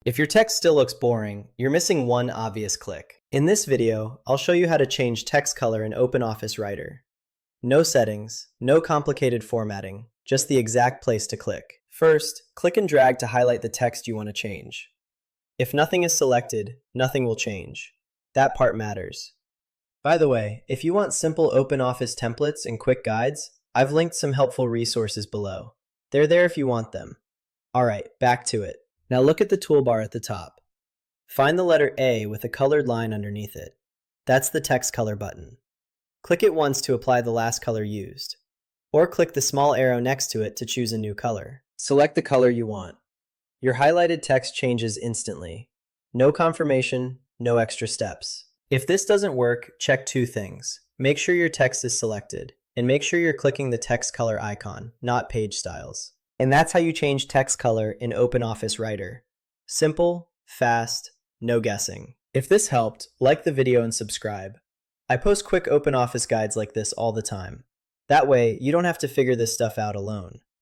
If your text still looks boring, you're missing one obvious click. In this video, I'll show you how to change text color in OpenOffice Writer. No settings, no complicated formatting, just the exact place to click. First, click and drag to highlight the text you want to change. If nothing is selected, nothing will change. That part matters. By the way, if you want simple OpenOffice templates and quick guides, I've linked some helpful resources below. They're there if you want them. Alright, back to it. Now look at the toolbar at the top. Find the letter A with a colored line underneath it. That's the text color button. Click it once to apply the last color used. Or click the small arrow next to it to choose a new color. Select the color you want. Your highlighted text changes instantly. No confirmation, no extra steps. If this doesn't work, check two things. Make sure your text is selected, and make sure you're clicking the text color icon, not page styles. And that's how you change text color in OpenOffice Writer. Simple, fast, no guessing. If this helped, like the video and subscribe. I post quick OpenOffice guides like this all the time. That way, you don't have to figure this stuff out alone.